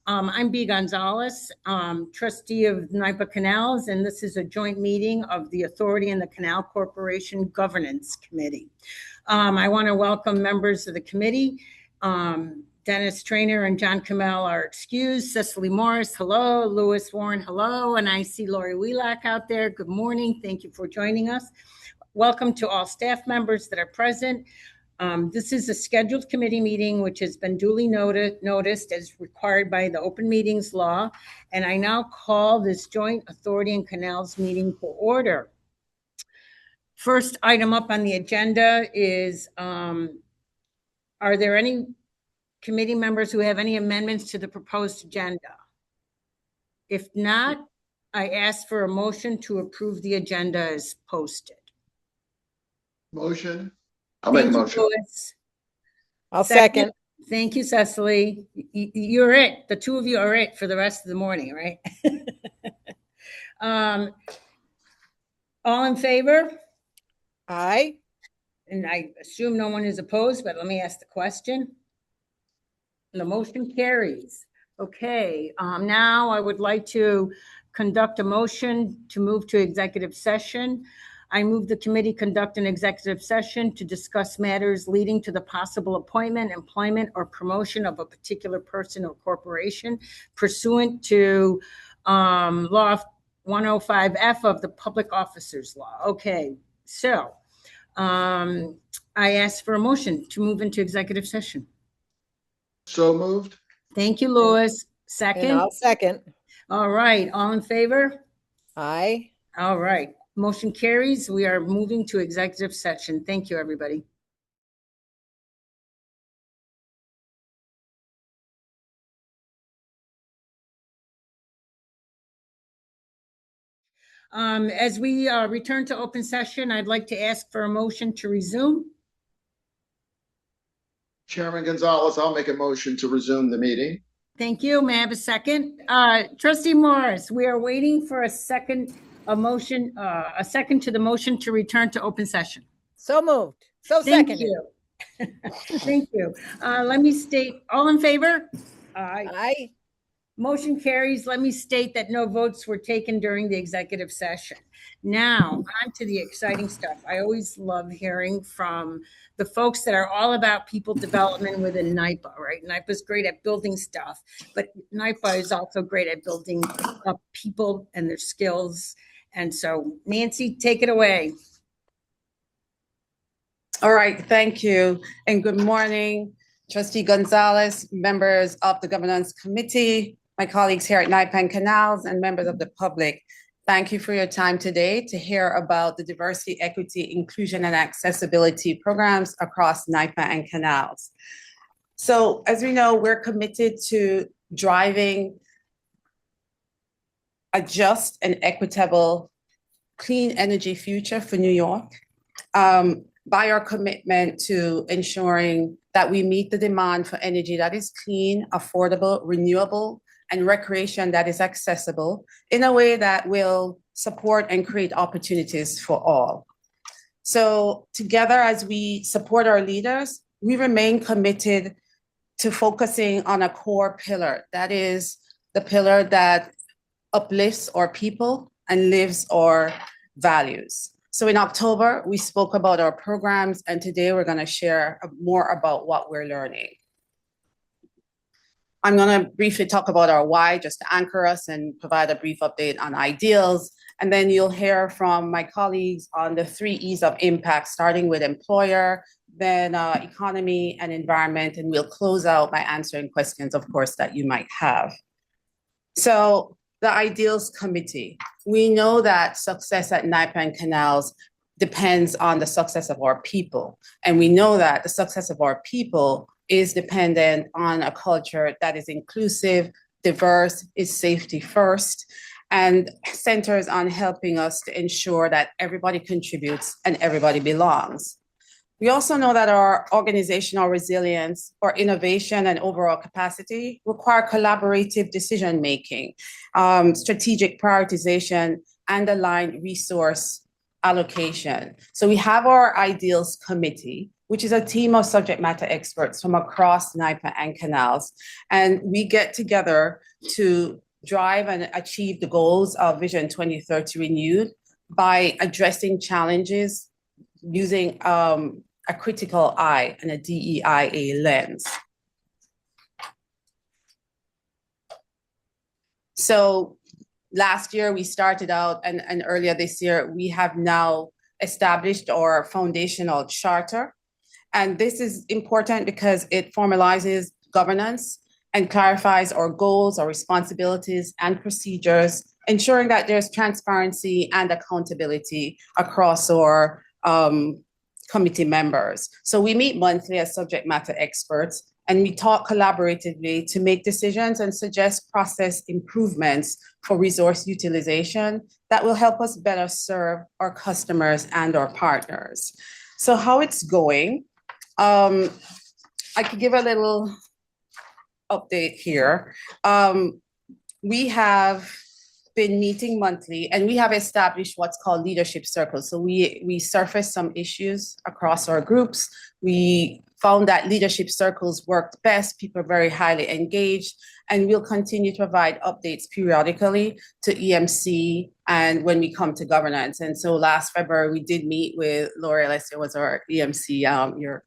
I'm B. Gonzalez, trustee of NYPA Canals, and this is a joint meeting of the Authority and the Canal Corporation Governance Committee. I want to welcome members of the committee. Dennis Trainer and John Kamel are excused. Cecily Morris, hello. Louis Warren, hello. And I see Lori Wheelock out there. Good morning. Thank you for joining us. Welcome to all staff members that are present. This is a scheduled committee meeting which has been duly noticed as required by the Open Meetings Law. And I now call this Joint Authority and Canals meeting to order. First item up on the agenda is, are there any committee members who have any amendments to the proposed agenda? If not, I ask for a motion to approve the agenda as posted. Motion. I'll make a motion. Louis. I'll second. Thank you, Cecily. You're it. The two of you are it for the rest of the morning, right? All in favor? Aye. And I assume no one is opposed, but let me ask the question. The motion carries. Okay, now I would like to conduct a motion to move to executive session. I move the committee conduct an executive session to discuss matters leading to the possible appointment, employment, or promotion of a particular person or corporation pursuant to Law 105F of the Public Officers Law. Okay, so I ask for a motion to move into executive session. So moved. Thank you, Louis. Second? And I'll second. All right, all in favor? Aye. All right, motion carries. We are moving to executive session. Thank you, everybody. As we return to open session, I'd like to ask for a motion to resume. Chairman Gonzalez, I'll make a motion to resume the meeting. Thank you. May I have a second? Trustee Morris, we are waiting for a second to the motion to return to open session. So moved. So Thank seconded. you. Thank you. Let me state, all in favor? Aye. Aye. Motion carries. Let me state that no votes were taken during the executive session. Now, on to the exciting stuff. I always love hearing from the folks that are all about people development within NYPA, right? NYPA is great at building stuff, but NYPA is also great at building up people and their skills. And so, Nancy, take it away. All right, thank you. And good morning, Trustee Gonzalez, members of the Governance Committee, my colleagues here at NYPA and Canals, and members of the public. Thank you for your time today to hear about the diversity, equity, inclusion, and accessibility programs across NYPA and Canals. So as we know, we're committed to driving a just and equitable clean energy future for New York by our commitment to ensuring that we meet the demand for energy that is clean, affordable, renewable, and recreation that is accessible in a way that will support and create opportunities for all. So together, as we support our leaders, we remain committed to focusing on a core pillar. That is the pillar that uplifts our people and lives our values. So in October, we spoke about our programs, and today we're gonna share more about what we're learning. I'm gonna briefly talk about our why, just to anchor us and provide a brief update on ideals. And then you'll hear from my colleagues on the 3 E's of impact, starting with employer, then economy and environment, and we'll close out by answering questions, of course, that you might have. So the Ideals Committee. We know that success at NYPA and Canals depends on the success of our people. And we know that the success of our people is dependent on a culture that is inclusive, diverse, is safety first, and centers on helping us to ensure that everybody contributes and everybody belongs. We also know that our organizational resilience, our innovation and overall capacity require collaborative decision-making, strategic prioritization, and aligned resource allocation. So we have our Ideals Committee, which is a team of subject matter experts from across NYPA and Canals. And we get together to drive and achieve the goals of Vision 2030 Renewed by addressing challenges using a critical eye and a DEIA lens. So last year we started out, and earlier this year, we have now established our foundational charter. And this is important because it formalizes governance and clarifies our goals, our responsibilities and procedures, ensuring that there's transparency and accountability across our committee members. So we meet monthly as subject matter experts, and we talk collaboratively to make decisions and suggest process improvements for resource utilization that will help us better serve our customers and our partners. So how it's going, I could give a little update here. We have been meeting monthly, and we have established what's called leadership circles. So we surfaced some issues across our groups. We found that leadership circles worked best. People are very highly engaged, and we'll continue to provide updates periodically to EMC and when we come to governance. And so last February, we did meet with Laura Alessio, was our EMC, your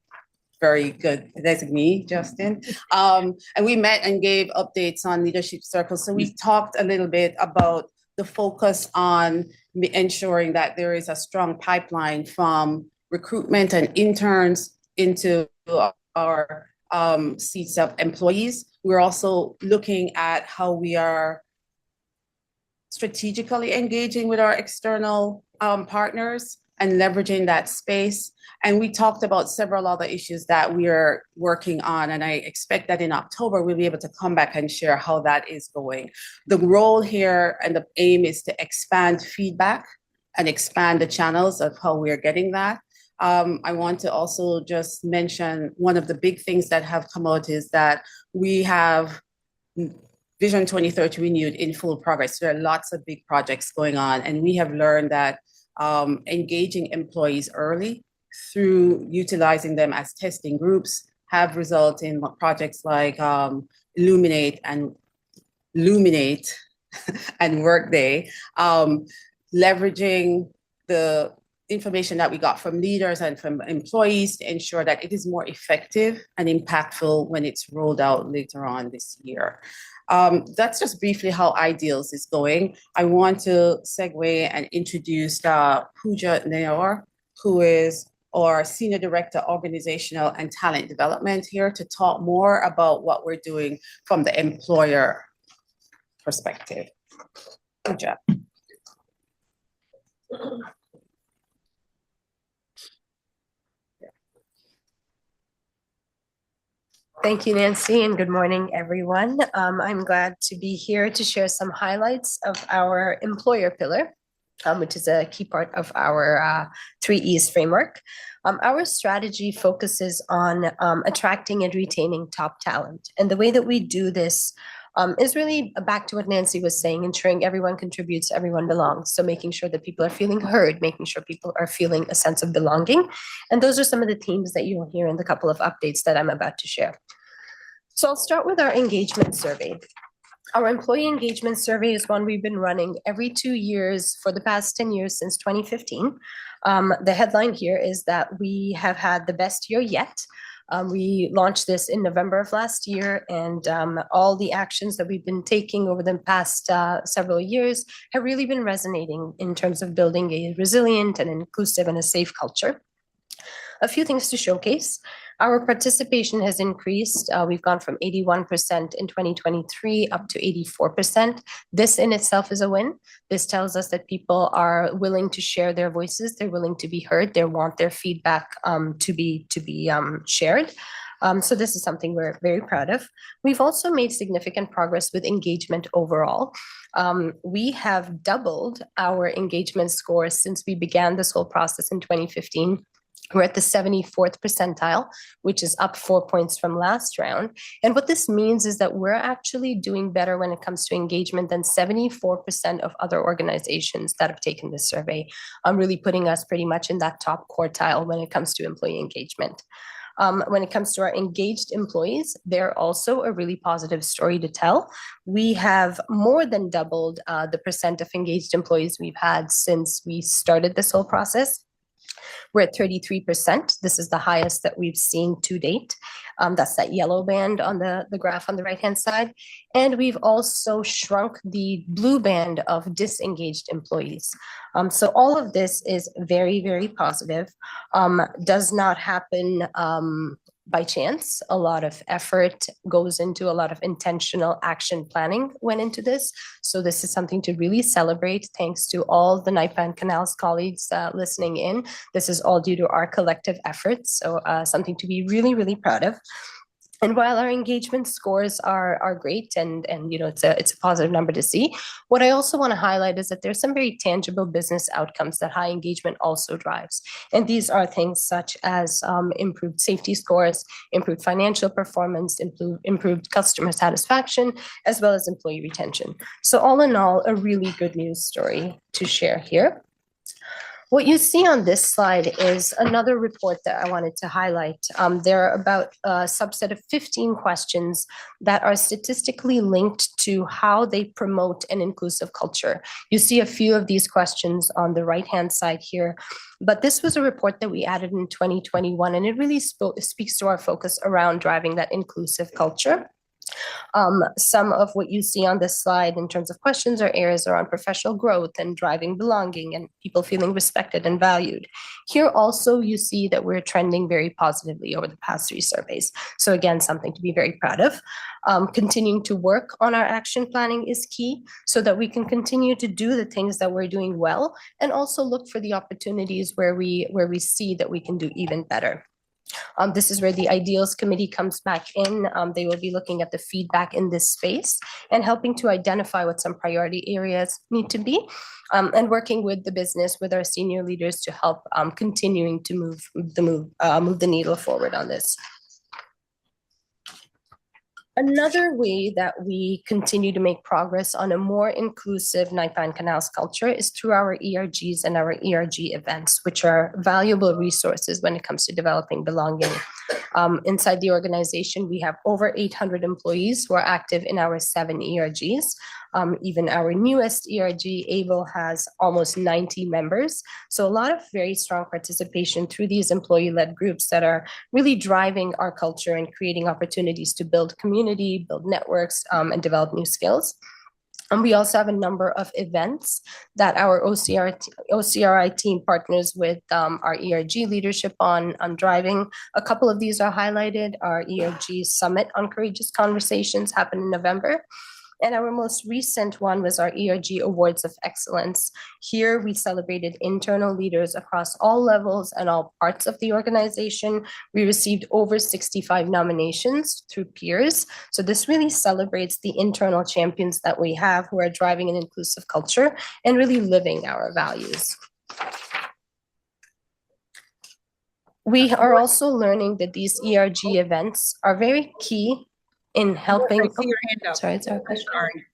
very good designee, Justin. And we met and gave updates on leadership circles. So we talked a little bit about the focus on ensuring that there is a strong pipeline from recruitment and interns into our seats of employees. We're also looking at how we are strategically engaging with our external partners and leveraging that space. And we talked about several other issues that we are working on. And I expect that in October, we'll be able to come back and share how that is going. The role here and the aim is to expand feedback and expand the channels of how we're getting that. I want to also just mention one of the big things that have come out is that we have Vision 2030 Renewed in full progress. There are lots of big projects going on, and we have learned that engaging employees early through utilizing them as testing groups have resulted in projects like Illuminate and Workday, leveraging the information that we got from leaders and from employees to ensure that it is more effective and impactful when it's rolled out later on this year. That's just briefly how Ideals is going. I want to segue and introduce Pooja Nayyar, who is our Senior Director, Organizational and Talent Development here to talk more about what we're doing from the employer perspective. Pooja. Thank you, Nancy, and good morning, everyone. I'm glad to be here to share some highlights of our employer pillar, which is a key part of our 3Es framework. Our strategy focuses on attracting and retaining top talent. And the way that we do this is really back to what Nancy was saying, ensuring everyone contributes, everyone belongs. So making sure that people are feeling heard, making sure people are feeling a sense of belonging. And those are some of the themes that you will hear in the couple of updates that I'm about to share. So I'll start with our engagement survey. Our employee engagement survey is one we've been running every 2 years for the past 10 years since 2015. The headline here is that we have had the best year yet. We launched this in November of last year, and all the actions that we've been taking over the past several years have really been resonating in terms of building a resilient and inclusive and a safe culture. A few things to showcase. Our participation has increased. We've gone from 81% in 2023 up to 84%. This in itself is a win. This tells us that people are willing to share their voices. They're willing to be heard. They want their feedback to be shared. So this is something we're very proud of. We've also made significant progress with engagement overall. We have doubled our engagement scores since we began this whole process in 2015. We're at the 74th percentile, which is up 4 points from last round. And what this means is that we're actually doing better when it comes to engagement than 74% of other organizations that have taken this survey. Really putting us pretty much in that top quartile when it comes to employee engagement. When it comes to our engaged employees, they're also a really positive story to tell. We have more than doubled the percent of engaged employees we've had since we started this whole process. We're at 33%. This is the highest that we've seen to date. That's that yellow band on the graph on the right-hand side. And we've also shrunk the blue band of disengaged employees. So all of this is very, very positive. Does not happen by chance. A lot of effort goes into, a lot of intentional action planning went into this. So this is something to really celebrate. Thanks to all the NYPA and Canal's colleagues listening in. This is all due to our collective efforts. So something to be really, really proud of. And while our engagement scores are great and you know, it's a positive number to see, what I also want to highlight is that there's some very tangible business outcomes that high engagement also drives. And these are things such as improved safety scores, improved financial performance, improved customer satisfaction, as well as employee retention. So all in all, a really good news story to share here. What you see on this slide is another report that I wanted to highlight. There are about a subset of 15 questions that are statistically linked to how they promote an inclusive culture. You see a few of these questions on the right-hand side here, but this was a report that we added in 2021, and it really speaks to our focus around driving that inclusive culture. Some of what you see on this slide in terms of questions or areas around professional growth and driving belonging and people feeling respected and valued. Here also you see that we're trending very positively over the past 3 surveys. So again, something to be very proud of. Continuing to work on our action planning is key so that we can continue to do the things that we're doing well and also look for the opportunities where we see that we can do even better. This is where the Ideals Committee comes back in. They will be looking at the feedback in this space and helping to identify what some priority areas need to be, and working with the business, with our senior leaders to help continuing to move the needle forward on this. Another way that we continue to make progress on a more inclusive NYPA and Canal's culture is through our ERGs and our ERG events, which are valuable resources when it comes to developing belonging. Inside the organization, we have over 800 employees who are active in our 7 ERGs. Even our newest ERG, ABLE, has almost 90 members. So a lot of very strong participation through these employee-led groups that are really driving our culture and creating opportunities to build community, build networks, and develop new skills. And we also have a number of events that our OCRI team partners with our ERG leadership on driving. A couple of these are highlighted. Our ERG Summit on Courageous Conversations happened in November. And our most recent one was our ERG Awards of Excellence. Here we celebrated internal leaders across all levels and all parts of the organization. We received over 65 nominations through peers. So this really celebrates the internal champions that we have who are driving an inclusive culture and really living our values. We are also learning that these ERG events are very key in helping. I see your hand up. Sorry, it's our question. Sorry.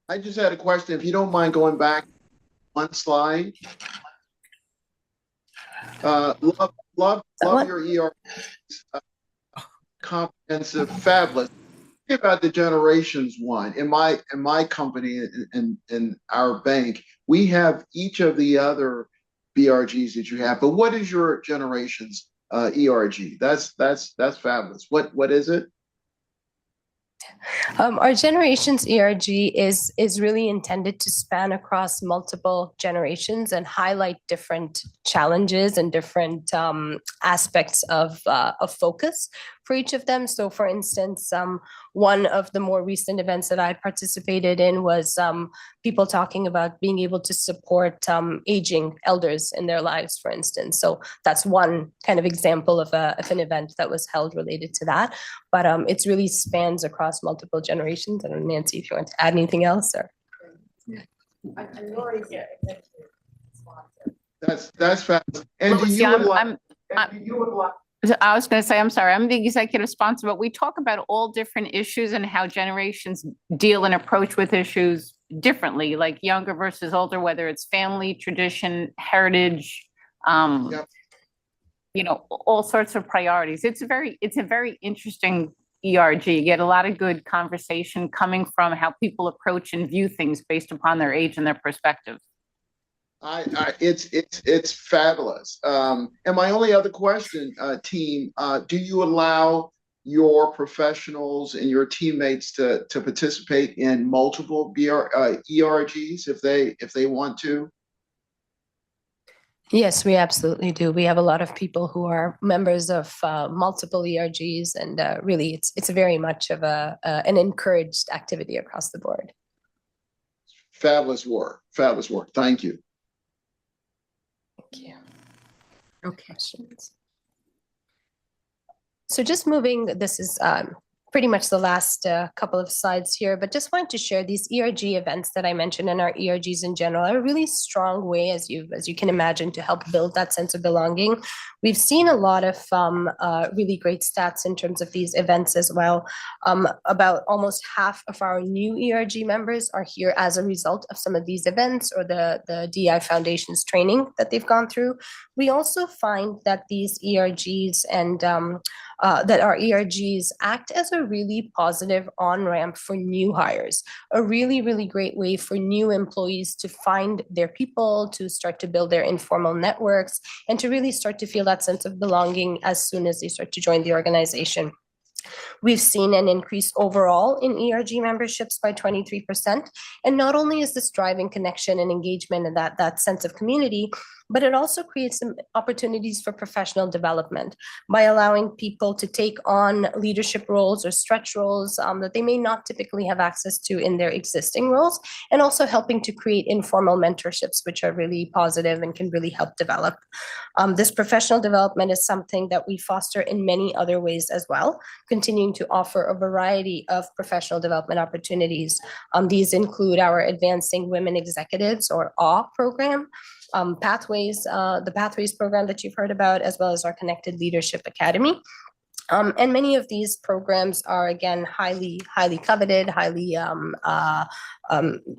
I just had a question. If you don't mind going back one slide. Love your ER comprehensive, fabulous. Think about the generations one. In my company, in our bank, we have each of the other BRGs that you have. But what is your generations ERG? That's fabulous. What is it? Our generations ERG is really intended to span across multiple generations and highlight different challenges and different aspects of focus for each of them. So for instance, one of the more recent events that I participated in was people talking about being able to support aging elders in their lives, for instance. So that's one kind of example of an event that was held related to that. But it really spans across multiple generations. I don't know, Nancy, if you want to add anything else. Or. That's fabulous. And do Lucy, you would like? I'm- And do you would like? I was going to say, I'm sorry, I'm the executive sponsor, but we talk about all different issues and how generations deal and approach with issues differently, like younger versus older, whether it's family, tradition, heritage, Yep. you know, all sorts of priorities. It's a very interesting ERG. You get a lot of good conversation coming from how people approach and view things based upon their age and their perspective. It's fabulous. And my only other question, team, do you allow your professionals and your teammates to participate in multiple ERGs if they want to? Yes, we absolutely do. We have a lot of people who are members of multiple ERGs, and really, it's very much of an encouraged activity across the board. Fabulous work. Fabulous work. Thank you. Thank you. Okay. Questions? So just moving, this is pretty much the last couple of slides here, but just wanted to share these ERG events that I mentioned, and our ERGs in general are a really strong way, as you can imagine, to help build that sense of belonging. We've seen a lot of really great stats in terms of these events as well. About almost half of our new ERG members are here as a result of some of these events or the DI Foundation's training that they've gone through. We also find that these ERGs and that our ERGs act as a really positive on-ramp for new hires, a really, really great way for new employees to find their people, to start to build their informal networks, and to really start to feel that sense of belonging as soon as they start to join the organization. We've seen an increase overall in ERG memberships by 23%. And not only is this driving connection and engagement and that sense of community, but it also creates some opportunities for professional development by allowing people to take on leadership roles or stretch roles that they may not typically have access to in their existing roles, and also helping to create informal mentorships, which are really positive and can really help develop. This professional development is something that we foster in many other ways as well, continuing to offer a variety of professional development opportunities. These include our Advancing Women Executives, or AW program, Pathways, the Pathways program that you've heard about, as well as our Connected Leadership Academy. And many of these programs are, again, highly coveted, highly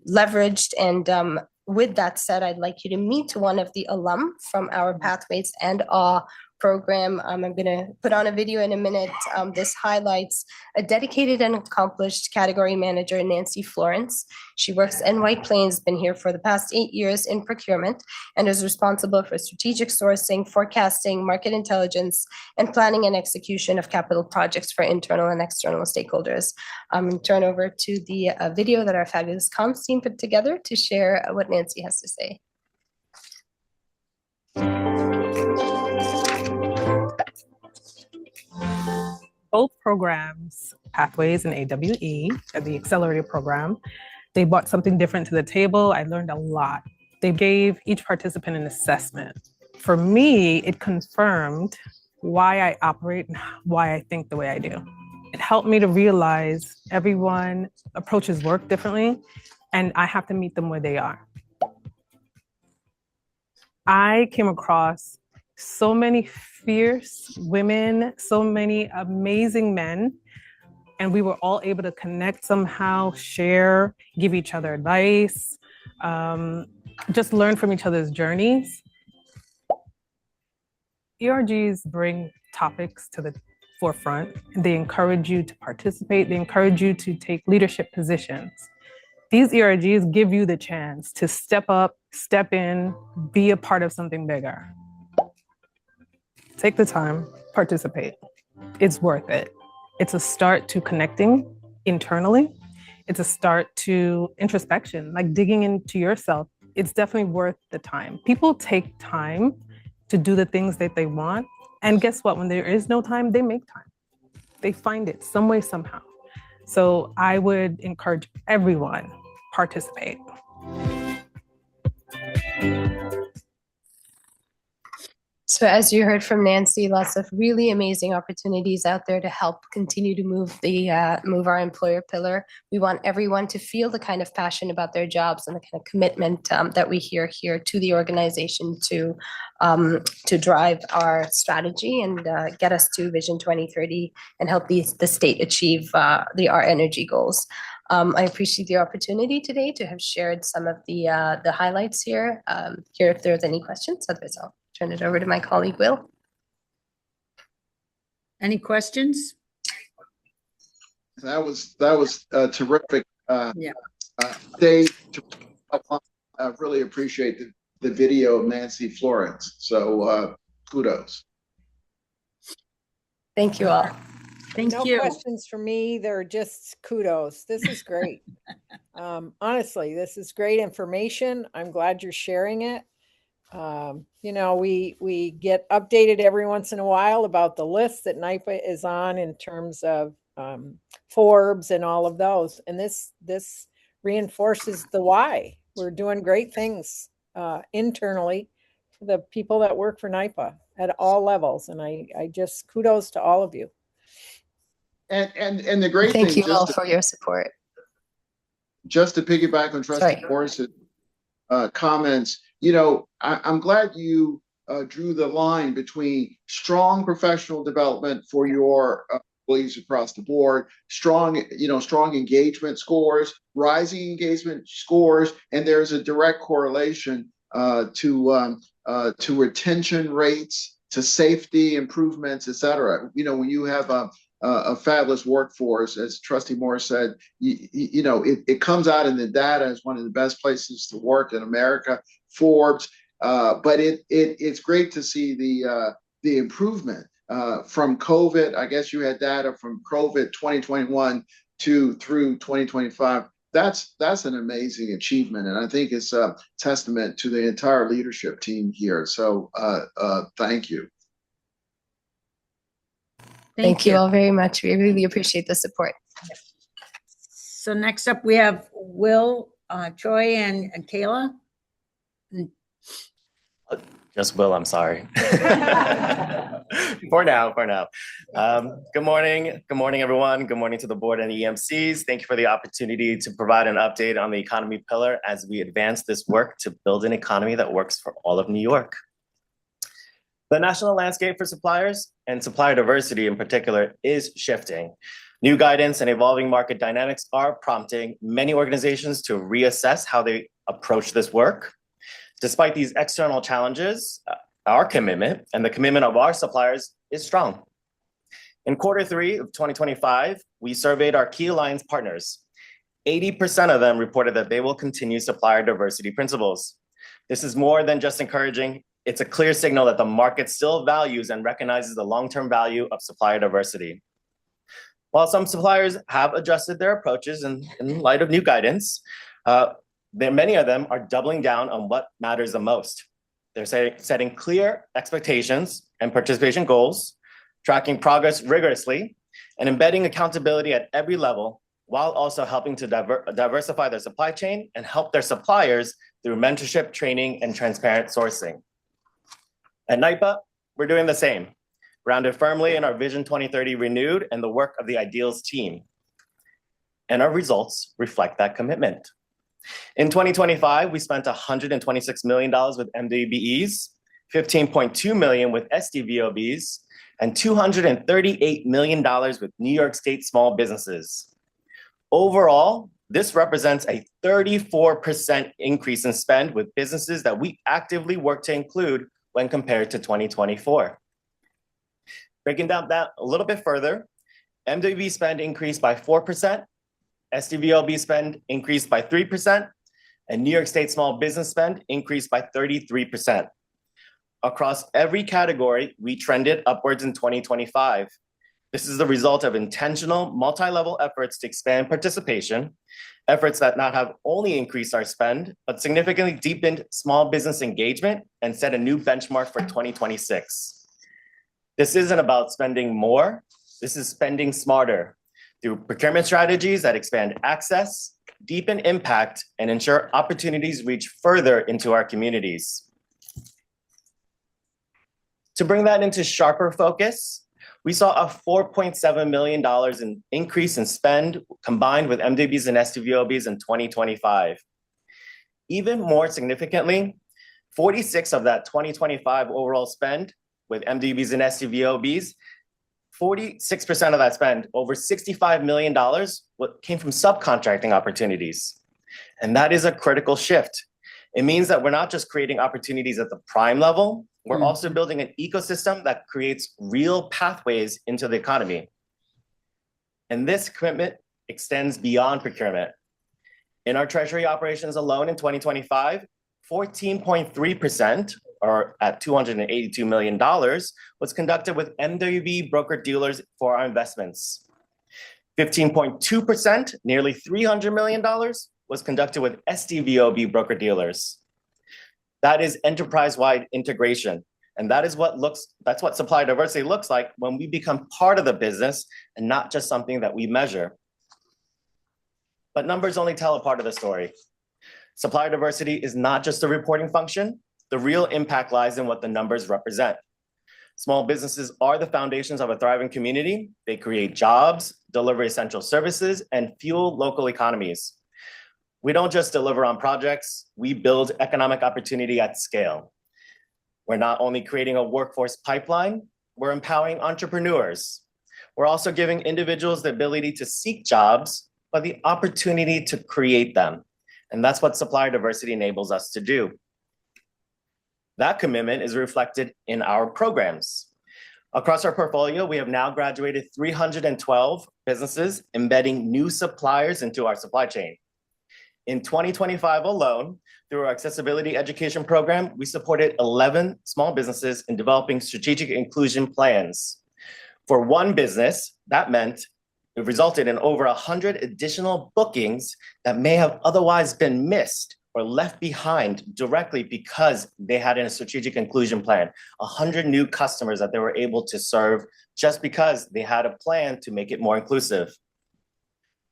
leveraged. And with that said, I'd like you to meet one of the alum from our Pathways and AW program. I'm going to put on a video in a minute. This highlights a dedicated and accomplished category manager, Nancy Florence. She works in White Plains, been here for the past 8 years in procurement, and is responsible for strategic sourcing, forecasting, market intelligence, and planning and execution of capital projects for internal and external stakeholders. I'm going to turn over to the video that our fabulous comms team put together to share what Nancy has to say. Both programs, Pathways and AWE, the accelerator program, they brought something different to the table. I learned a lot. They gave each participant an assessment. For me, it confirmed why I operate and why I think the way I do. It helped me to realize everyone approaches work differently, and I have to meet them where they are. I came across so many fierce women, so many amazing men, and we were all able to connect somehow, share, give each other advice, just learn from each other's journeys. ERGs bring topics to the forefront. They encourage you to participate. They encourage you to take leadership positions. These ERGs give you the chance to step up, step in, be a part of something bigger. Take the time, participate. It's worth it. It's a start to connecting internally. It's a start to introspection, like digging into yourself. It's definitely worth the time. People take time to do the things that they want. And guess what? When there is no time, they make time. They find it some way, somehow. So I would encourage everyone, participate. So as you heard from Nancy, lots of really amazing opportunities out there to help continue to move our employer pillar. We want everyone to feel the kind of passion about their jobs and the kind of commitment that we hear here to the organization to drive our strategy and get us to Vision 2030 and help the state achieve our energy goals. I appreciate the opportunity today to have shared some of the highlights here. Here, if there's any questions, otherwise I'll turn it over to my colleague, Will. Any questions? That was terrific. Yeah. Dave, I really appreciate the video of Nancy Florence. So kudos. Thank you all. Thank No you. questions for me. They're just kudos. This is great. Honestly, this is great information. I'm glad you're sharing it. You know, we get updated every once in a while about the list that NYPA is on in terms of Forbes and all of those. And this reinforces the why. We're doing great things internally for the people that work for NYPA at all levels. And I just kudos to all of you. And the great Thank thing, you all for your support. just to piggyback on Trustee Morris's comments, you know, I'm glad you drew the line between strong professional development for your employees across the board, strong engagement scores, rising engagement scores, and there's a direct correlation to retention rates, to safety improvements, et cetera. You know, when you have a fabulous workforce, as Trustee Morris said, you know, it comes out in the data as one of the best places to work in America, Forbes, but it's great to see the improvement from COVID. I guess you had data from COVID 2021 through 2025. That's an amazing achievement, and I think it's a testament to the entire leadership team here. So thank you. Thank you all very much. We really appreciate the support. So next up, we have Will, Choi, and Kaela. Just Will, I'm sorry. For now. Good morning, everyone. Good morning to the board and EMCs. Thank you for the opportunity to provide an update on the economy pillar as we advance this work to build an economy that works for all of New York. The national landscape for suppliers and supplier diversity in particular is shifting. New guidance and evolving market dynamics are prompting many organizations to reassess how they approach this work. Despite these external challenges, our commitment and the commitment of our suppliers is strong. In Q3 of 2025, we surveyed our key alliance partners. 80% of them reported that they will continue supplier diversity principles. This is more than just encouraging. It's a clear signal that the market still values and recognizes the long-term value of supplier diversity. While some suppliers have adjusted their approaches in light of new guidance, many of them are doubling down on what matters the most. They're setting clear expectations and participation goals, tracking progress rigorously, and embedding accountability at every level, while also helping to diversify their supply chain and help their suppliers through mentorship, training, and transparent sourcing. At NYPA, we're doing the same, grounded firmly in our Vision 2030 renewed and the work of the Ideals team. And our results reflect that commitment. In 2025, we spent $126 million with MWBEs, $15.2 million with SDVOBs, and $238 million with New York State small businesses. Overall, this represents a 34% increase in spend with businesses that we actively work to include when compared to 2024. Breaking down that a little bit further, MWB spend increased by 4%, SDVOB spend increased by 3%, and New York State small business spend increased by 33%. Across every category, we trended upwards in 2025. This is the result of intentional multi-level efforts to expand participation, efforts that not have only increased our spend, but significantly deepened small business engagement and set a new benchmark for 2026. This isn't about spending more, this is spending smarter through procurement strategies that expand access, deepen impact, and ensure opportunities reach further into our communities. To bring that into sharper focus, we saw a $4.7 million in increase in spend combined with MWBs and STVOBs in 2025. Even more significantly, 46 of that 2025 overall spend with MWBs and STVOBs, 46% of that spend, over $65 million, came from subcontracting opportunities. And that is a critical shift. It means that we're not just creating opportunities at the prime level, we're also building an ecosystem that creates real pathways into the economy. And this commitment extends beyond procurement. In our treasury operations alone in 2025, 14.3%, or at $282 million, was conducted with MWB broker-dealers for our investments. 15.2%, nearly $300 million, was conducted with STVOB broker-dealers. That is enterprise-wide integration. And that's what supply diversity looks like when we become part of the business and not just something that we measure. But numbers only tell a part of the story. Supplier diversity is not just a reporting function. The real impact lies in what the numbers represent. Small businesses are the foundations of a thriving community. They create jobs, deliver essential services, and fuel local economies. We don't just deliver on projects, we build economic opportunity at scale. We're not only creating a workforce pipeline, we're empowering entrepreneurs. We're also giving individuals the ability to seek jobs, but the opportunity to create them. And that's what supplier diversity enables us to do. That commitment is reflected in our programs. Across our portfolio, we have now graduated 312 businesses embedding new suppliers into our supply chain. In 2025 alone, through our accessibility education program, we supported 11 small businesses in developing strategic inclusion plans. For one business, that meant it resulted in over 100 additional bookings that may have otherwise been missed or left behind directly because they had a strategic inclusion plan. 100 new customers that they were able to serve just because they had a plan to make it more inclusive.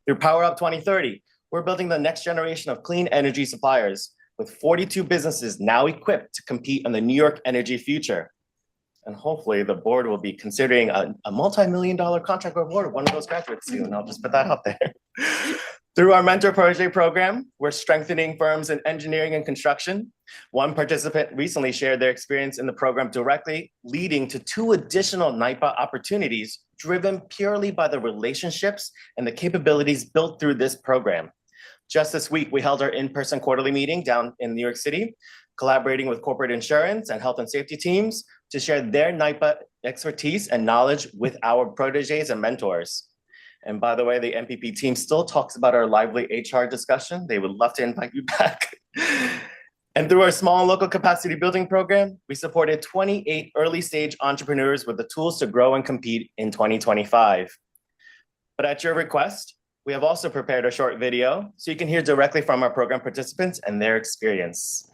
Through Power Up 2030, we're building the next generation of clean energy suppliers with 42 businesses now equipped to compete in the New York energy future. And hopefully the board will be considering a multi-million-dollar contract award of one of those graduates soon. I'll just put that out there. Through our mentor project program, we're strengthening firms in engineering and construction. One participant recently shared their experience in the program directly, leading to 2 additional NYPA opportunities driven purely by the relationships and the capabilities built through this program. Just this week, we held our in-person quarterly meeting down in New York City, collaborating with corporate insurance and health and safety teams to share their NYPA expertise and knowledge with our proteges and mentors. And by the way, the MPP team still talks about our lively HR discussion. They would love to invite you back. And through our small and local capacity building program, we supported 28 early stage entrepreneurs with the tools to grow and compete in 2025. But at your request, we have also prepared a short video so you can hear directly from our program participants and their experience.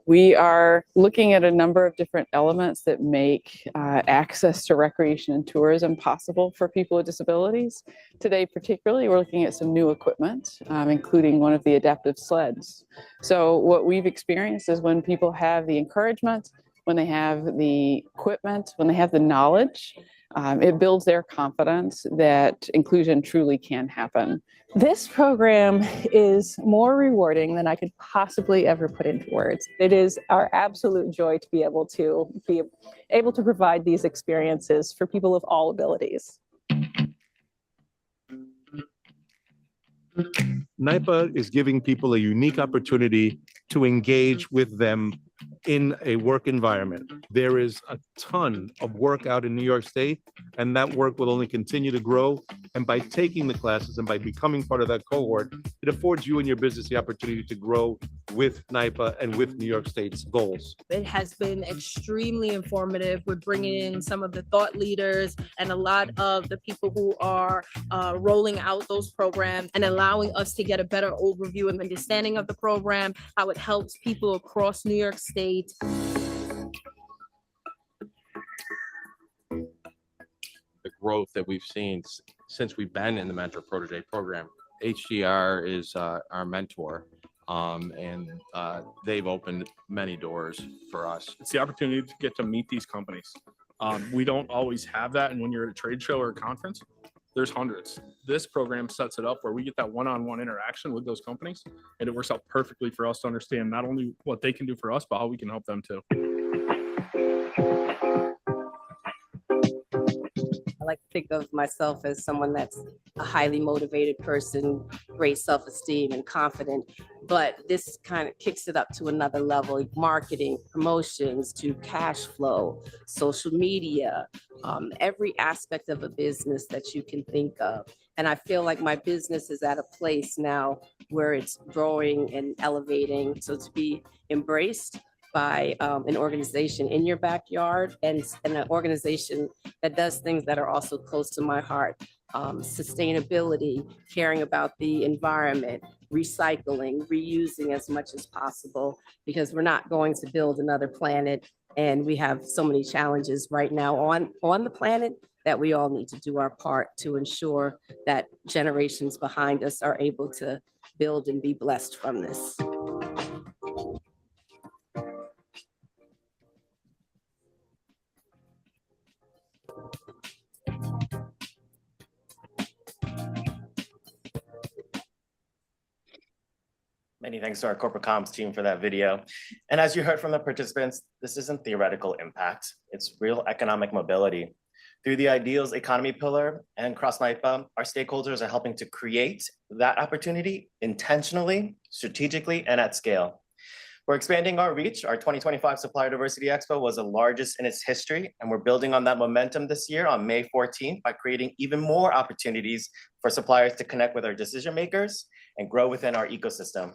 We are looking at a number of different elements that make access to recreation and tourism possible for people with disabilities. Today, particularly, we're looking at some new equipment, including one of the adaptive sleds. So what we've experienced is when people have the encouragement, when they have the equipment, when they have the knowledge, it builds their confidence that inclusion truly can happen. This program is more rewarding than I could possibly ever put into words. It is our absolute joy to be able to provide these experiences for people of all abilities. NYPA is giving people a unique opportunity to engage with them in a work environment. There is a ton of work out in New York State, and that work will only continue to grow And by taking the classes and by becoming part of that cohort, it affords you and your business the opportunity to grow with NYPA and with New York State's goals. It has been extremely informative. We're bringing in some of the thought leaders and a lot of the people who are rolling out those programs and allowing us to get a better overview and understanding of the program, how it helps people across New York State. The growth that we've seen since we've been in the Mentor Protege program. HDR is our mentor, and they've opened many doors for us. It's the opportunity to get to meet these companies. We don't always have that, and when you're at a trade show or a conference, there's hundreds. This program sets it up where we get that one-on-one interaction with those companies, and it works out perfectly for us to understand not only what they can do for us, but how we can help them too. I like to think of myself as someone that's a highly motivated person, great self-esteem and confident, but this kind of kicks it up to another level, marketing, promotions to cash flow, social media, every aspect of a business that you can think of. And I feel like my business is at a place now where it's growing and elevating. So to be embraced by an organization in your backyard and an organization that does things that are also close to my heart. Sustainability, caring about the environment, recycling, reusing as much as possible, because we're not going to build another planet. And we have so many challenges right now on the planet that we all need to do our part to ensure that generations behind us are able to build and be blessed from this. Many thanks to our corporate comms team for that video. And as you heard from the participants, this isn't theoretical impact, it's real economic mobility. Through the Ideals Economy Pillar and Cross NYPA, our stakeholders are helping to create that opportunity intentionally, strategically, and at scale. We're expanding our reach. Our 2025 Supplier Diversity Expo was the largest in its history, and we're building on that momentum this year on May 14th by creating even more opportunities for suppliers to connect with our decision makers and grow within our ecosystem.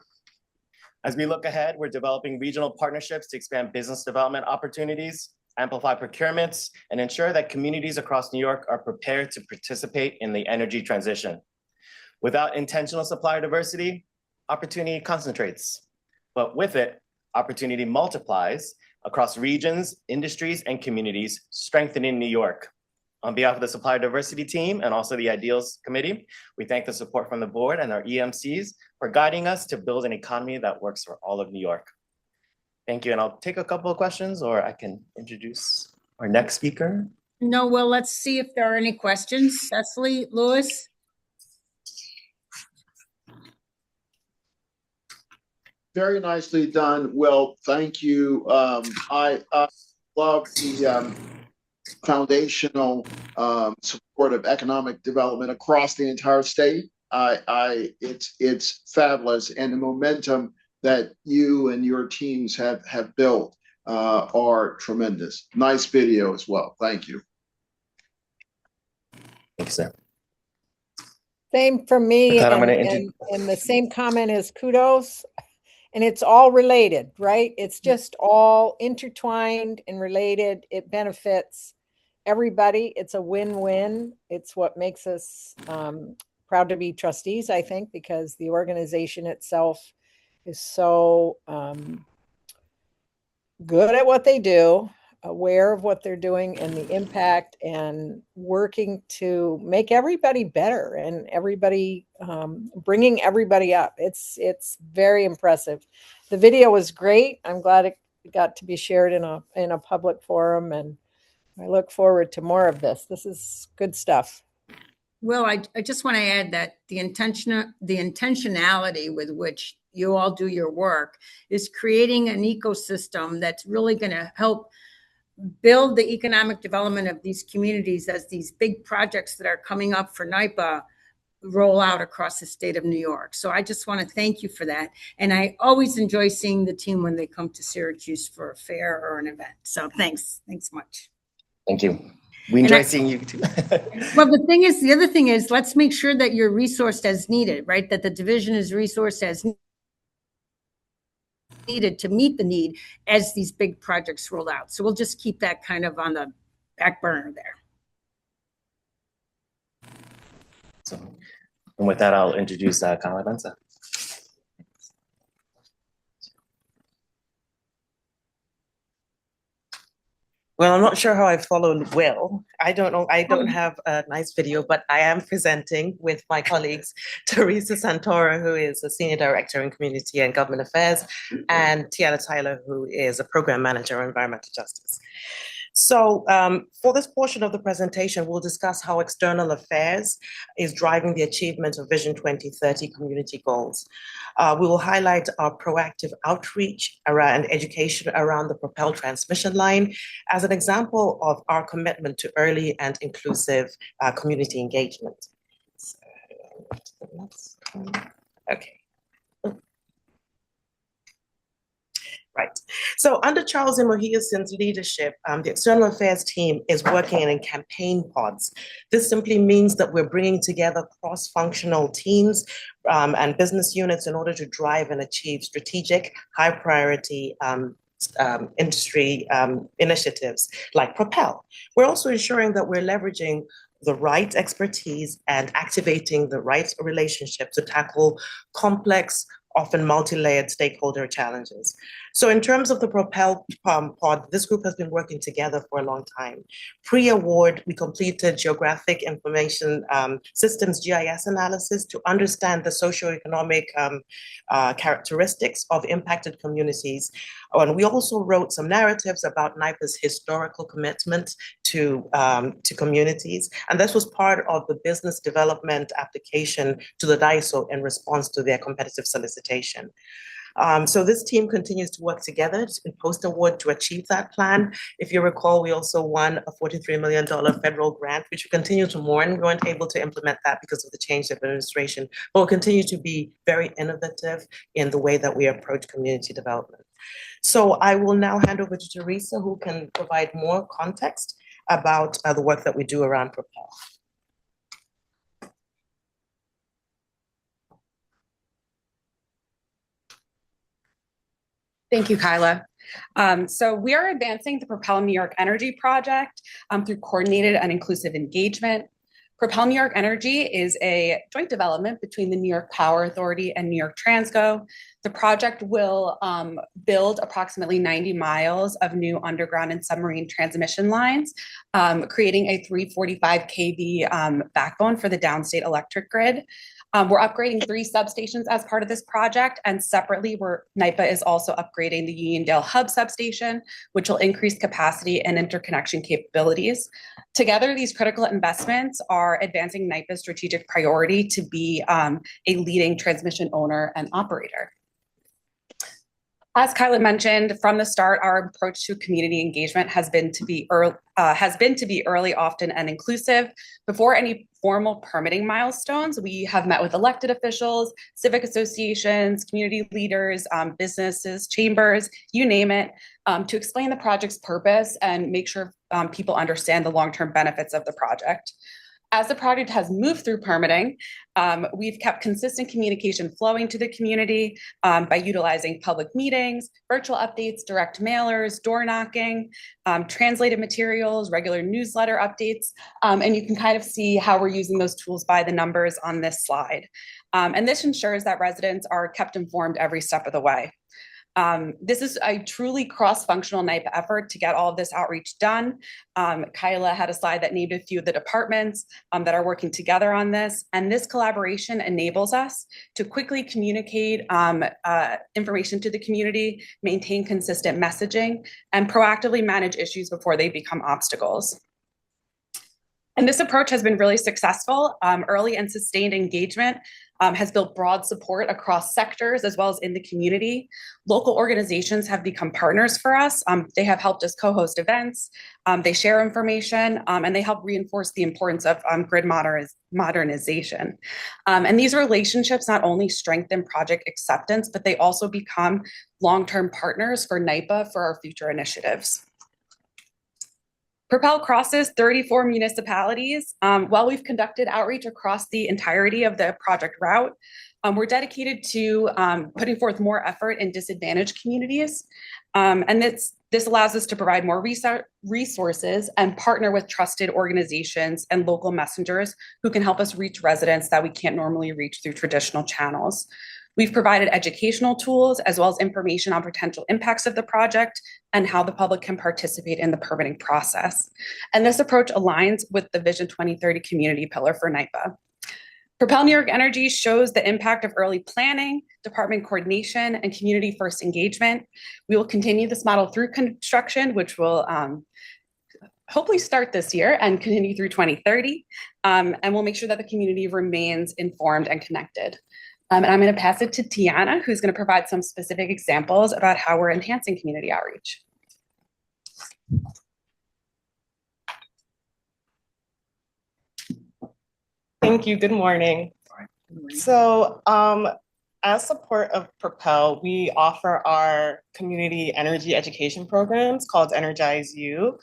As we look ahead, we're developing regional partnerships to expand business development opportunities, amplify procurements, and ensure that communities across New York are prepared to participate in the energy transition. Without intentional supplier diversity, opportunity concentrates, but with it, opportunity multiplies across regions, industries, and communities, strengthening New York. On behalf of the Supplier Diversity team and also the Ideals Committee, we thank the support from the board and our EMCs for guiding us to build an economy that works for all of New York. Thank you, and I'll take a couple of questions, or I can introduce our next speaker. No, well, let's see if there are any questions. Cecily, Lewis? Very nicely done. Well, thank you. I love the foundational support of economic development across the entire state. It's fabulous, and the momentum that you and your teams have built are tremendous. Nice video as well. Thank you. Thanks, sir. Same for me, and the same comment is kudos. And it's all related, right? It's just all intertwined and related. It benefits everybody. It's a win-win. It's what makes us proud to be trustees, I think, because the organization itself is so good at what they do, aware of what they're doing and the impact, and working to make everybody better and everybody bringing everybody up. It's very impressive. The video was great. I'm glad it got to be shared in a public forum, and I look forward to more of this. This is good stuff. Well, I just want to add that the intentionality with which you all do your work is creating an ecosystem that's really going to help build the economic development of these communities as these big projects that are coming up for NYPA roll out across the state of New York. So I just want to thank you for that. And I always enjoy seeing the team when they come to Syracuse for a fair or an event. So thanks much. Thank you. We And enjoy I- seeing you too. Well, the other thing is, let's make sure that you're resourced as needed, right? That the division is resourced as needed to meet the need as these big projects roll out. So we'll just keep that kind of on the back burner there. So, and with that, I'll introduce Kaela Mainsah. Well, I'm not sure how I followed Will. I don't know. I don't have a nice video, but I am presenting with my colleagues, Theresa Santoro, who is a Senior Director in Community and Government Affairs, and Tianna Tyler, who is a Program Manager on Environmental Justice. So for this portion of the presentation, we'll discuss how external affairs is driving the achievement of Vision 2030 community goals. We will highlight our proactive outreach around education around the Propel transmission line as an example of our commitment to early and inclusive community engagement. So, the next one. Okay. Right. So under Charles Imohiosen's leadership, the External Affairs team is working in campaign pods. This simply means that we're bringing together cross-functional teams and business units in order to drive and achieve strategic, high-priority industry initiatives like Propel. We're also ensuring that we're leveraging the right expertise and activating the right relationship to tackle complex, often multi-layered stakeholder challenges. So in terms of the Propel pod, this group has been working together for a long time. Pre-award, we completed geographic information systems GIS analysis to understand the socioeconomic characteristics of impacted communities. And we also wrote some narratives about NYPA's historical commitment to communities. And this was part of the business development application to the DISO in response to their competitive solicitation. So this team continues to work together in post-award to achieve that plan. If you recall, we also won a $43 million federal grant, which we continue to mourn. We weren't able to implement that because of the change of administration, but we'll continue to be very innovative in the way that we approach community development. So I will now hand over to Theresa, who can provide more context about the work that we do around Propel. Thank you, Kaela. So we are advancing the Propel New York Energy project through coordinated and inclusive engagement. Propel New York Energy is a joint development between the New York Power Authority and New York Transco. The project will build approximately 90 miles of new underground and submarine transmission lines, creating a 345 kV backbone for the downstate electric grid. We're upgrading 3 substations as part of this project, and separately, NYPA is also upgrading the Uniondale Hub substation, which will increase capacity and interconnection capabilities. Together, these critical investments are advancing NYPA's strategic priority to be a leading transmission owner and operator. As Kaela mentioned, from the start, our approach to community engagement has been to be early, often, and inclusive. Before any formal permitting milestones, we have met with elected officials, civic associations, community leaders, businesses, chambers, you name it, to explain the project's purpose and make sure people understand the long-term benefits of the project. As the project has moved through permitting, we've kept consistent communication flowing to the community by utilizing public meetings, virtual updates, direct mailers, door knocking, translated materials, regular newsletter updates, and you can kind of see how we're using those tools by the numbers on this slide. And this ensures that residents are kept informed every step of the way. This is a truly cross-functional NYPA effort to get all of this outreach done. Kaela had a slide that named a few of the departments that are working together on this, and this collaboration enables us to quickly communicate information to the community, maintain consistent messaging, and proactively manage issues before they become obstacles. And this approach has been really successful. Early and sustained engagement has built broad support across sectors as well as in the community. Local organizations have become partners for us. They have helped us co-host events, they share information, and they help reinforce the importance of grid modernization. And these relationships not only strengthen project acceptance, but they also become long-term partners for NYPA for our future initiatives. Propel crosses 34 municipalities. While we've conducted outreach across the entirety of the project route, we're dedicated to putting forth more effort in disadvantaged communities. And this allows us to provide more resources and partner with trusted organizations and local messengers who can help us reach residents that we can't normally reach through traditional channels. We've provided educational tools as well as information on potential impacts of the project and how the public can participate in the permitting process. And this approach aligns with the Vision 2030 community pillar for NYPA. Propel New York Energy shows the impact of early planning, department coordination, and community first engagement. We will continue this model through construction, which will hopefully start this year and continue through 2030. And we'll make sure that the community remains informed and connected. And I'm going to pass it to Tianna, who's going to provide some specific examples about how we're enhancing community outreach. Thank you. Good morning. So as support of Propel, we offer our community energy education programs called Energize You.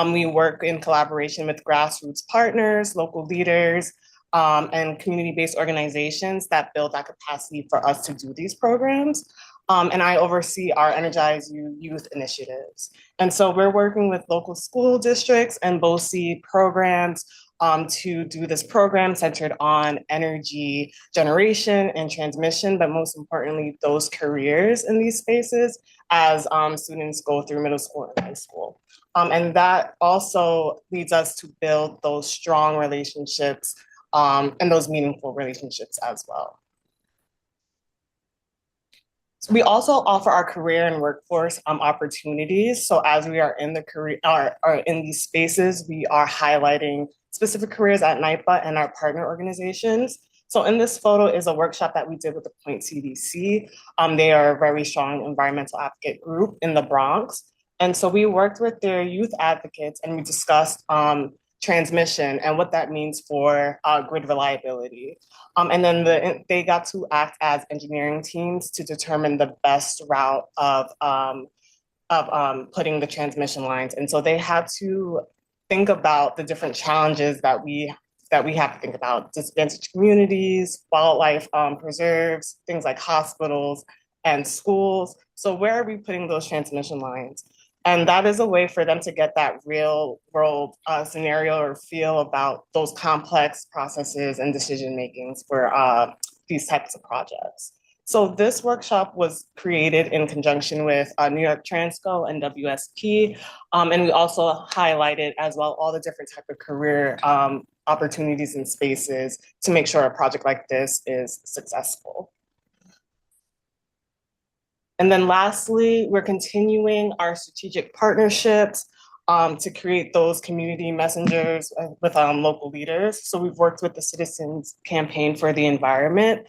We work in collaboration with grassroots partners, local leaders, and community-based organizations that build that capacity for us to do these programs. And I oversee our Energize You youth initiatives. And so we're working with local school districts and BOCE programs to do this program centered on energy generation and transmission, but most importantly, those careers in these spaces as students go through middle school and high school. And that also leads us to build those strong relationships and those meaningful relationships as well. So we also offer our career and workforce opportunities. So as we are in the career, are in these spaces, we are highlighting specific careers at NYPA and our partner organizations. So in this photo is a workshop that we did with the Point CDC. They are a very strong environmental advocate group in the Bronx. And so we worked with their youth advocates and we discussed transmission and what that means for grid reliability. And then they got to act as engineering teams to determine the best route of putting the transmission lines. And so they had to think about the different challenges that we have to think about: disadvantaged communities, wildlife preserves, things like hospitals and schools. So where are we putting those transmission lines? And that is a way for them to get that real world scenario or feel about those complex processes and decision makings for these types of projects. So this workshop was created in conjunction with New York Transco and WSP. And we also highlighted as well all the different type of career opportunities and spaces to make sure a project like this is successful. And then lastly, we're continuing our strategic partnerships to create those community messengers with local leaders. So we've worked with the Citizens Campaign for the Environment,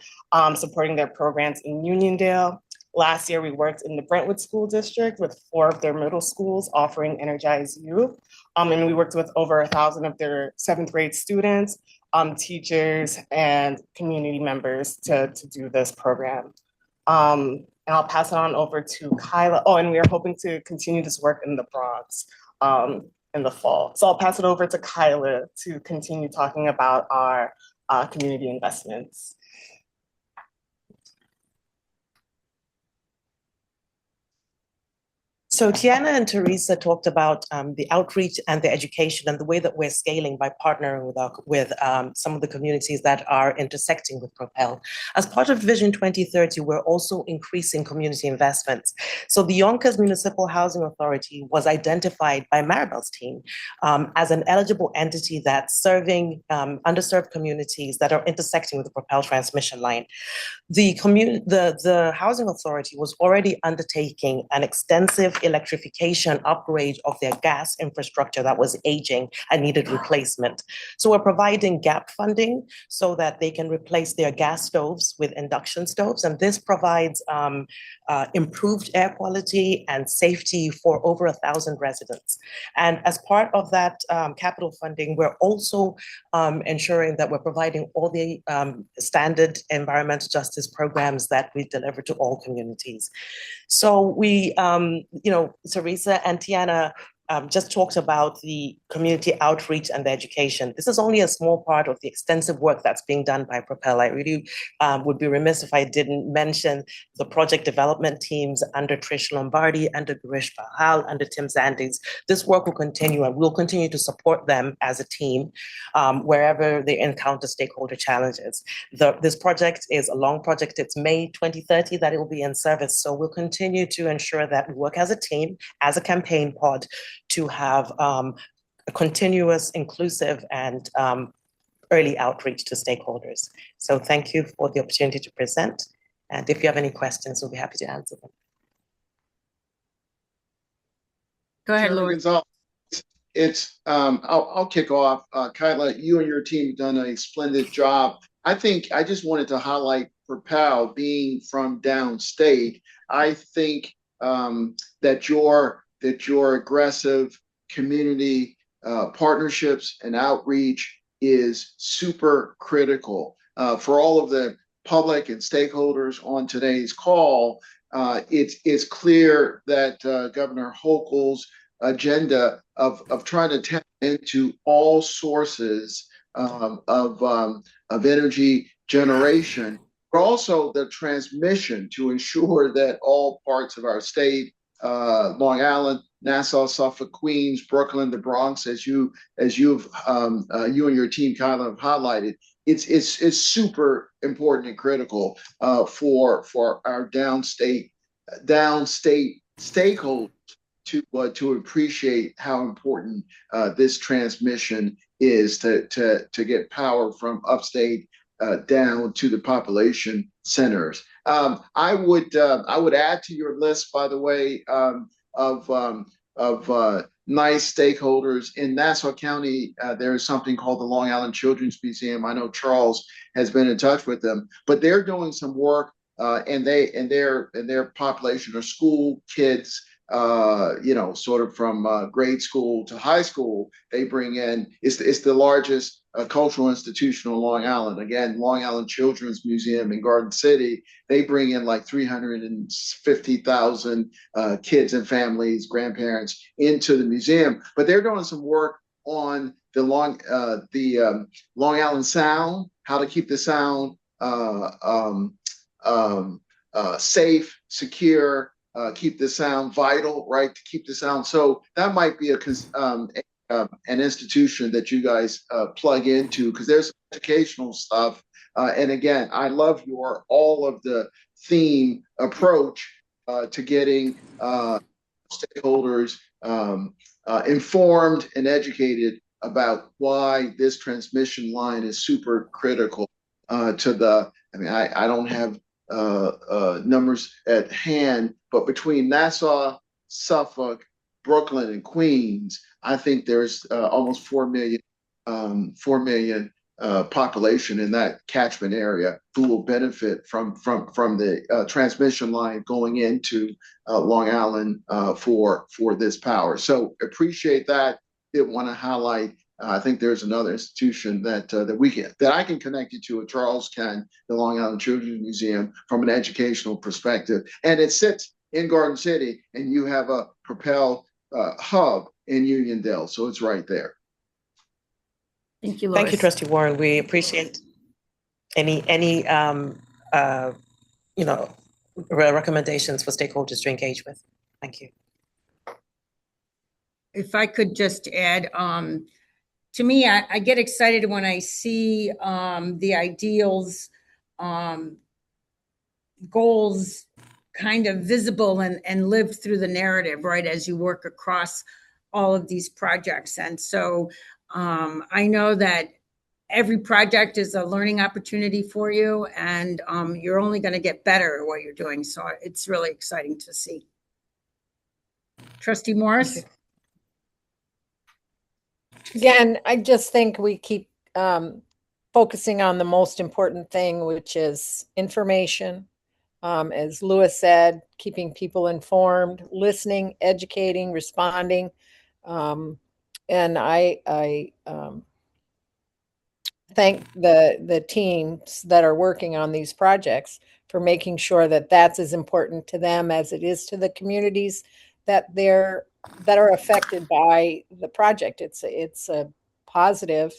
supporting their programs in Uniondale. Last year, we worked in the Brentwood School District with 4 of their middle schools offering Energize You. And we worked with over 1,000 of their 7th grade students, teachers, and community members to do this program. And I'll pass it on over to Kaela. Oh, and we are hoping to continue this work in the Bronx in the fall. So I'll pass it over to Kaela to continue talking about our community investments. So Tianna and Theresa talked about the outreach and the education and the way that we're scaling by partnering with some of the communities that are intersecting with Propel. As part of Vision 2030, we're also increasing community investments. So the Yonkers Municipal Housing Authority was identified by Maribel's team as an eligible entity that's serving underserved communities that are intersecting with the Propel transmission line. The Housing Authority was already undertaking an extensive electrification upgrade of their gas infrastructure that was aging and needed replacement. So we're providing gap funding so that they can replace their gas stoves with induction stoves. And this provides improved air quality and safety for over 1,000 residents. And as part of that capital funding, we're also ensuring that we're providing all the standard environmental justice programs that we deliver to all communities. So we, Theresa and Tianna just talked about the community outreach and the education. This is only a small part of the extensive work that's being done by Propel. I really would be remiss if I didn't mention the project development teams under Trish Lombardi, under Girish Bahal, under Tim Zandes. This work will continue, and we'll continue to support them as a team wherever they encounter stakeholder challenges. This project is a long project. It's May 2030 that it will be in service. So we'll continue to ensure that we work as a team, as a campaign pod, to have a continuous, inclusive, and early outreach to stakeholders. So thank you for the opportunity to present. And if you have any questions, we'll be happy to answer them. Go ahead, Chairman Louis. Gonzalez, I'll kick off. Kaela, you and your team have done a splendid job. I just wanted to highlight Propel being from downstate. I think that your aggressive community partnerships and outreach is super critical for all of the public and stakeholders on today's call. It's clear that Governor Hochul's agenda of trying to tap into all sources of energy generation, but also the transmission to ensure that all parts of our state, Long Island, Nassau, Suffolk, Queens, Brooklyn, the Bronx, as you and your team kind of highlighted, it's super important and critical for our downstate stakeholders to appreciate how important this transmission is to get power from upstate down to the population centers. I would add to your list, by the way, of nice stakeholders in Nassau County. There is something called the Long Island Children's Museum. I know Charles has been in touch with them, but they're doing some work, and their population are school kids. Sort of from grade school to high school. They bring in, it's the largest cultural institution on Long Island. Again, Long Island Children's Museum in Garden City. They bring in like 350,000 kids and families, grandparents into the museum. But they're doing some work on the Long Island Sound, how to keep the sound safe, secure. Keep the sound vital, right? To keep the sound. So that might be an institution that you guys plug into, because there's educational stuff. And again, I love all of the theme approach to getting stakeholders informed and educated about why this transmission line is super critical I don't have numbers at hand, but between Nassau, Suffolk, Brooklyn, and Queens, I think there's almost 4 million population in that catchment area who will benefit from the transmission line going into Long Island for this power. So appreciate that. Did want to highlight. I think there's another institution that I can connect you to. Charles can, the Long Island Children's Museum, from an educational perspective, and it sits in Garden City, and you have a Propel hub in Uniondale, so it's right there. Thank you, Lois. Thank you, Trustee Warren. We appreciate any recommendations for stakeholders to engage with. Thank you. If I could just add, to me, I get excited when I see the ideals, goals kind of visible and lived through the narrative, right, as you work across all of these projects. And so I know that every project is a learning opportunity for you, and you're only going to get better at what you're doing. So it's really exciting to see. Trustee Morris? Again, I just think we keep focusing on the most important thing, which is information. As Louis said, keeping people informed, listening, educating, responding. And I thank the teams that are working on these projects for making sure that that's as important to them as it is to the communities that are affected by the project. It's a positive,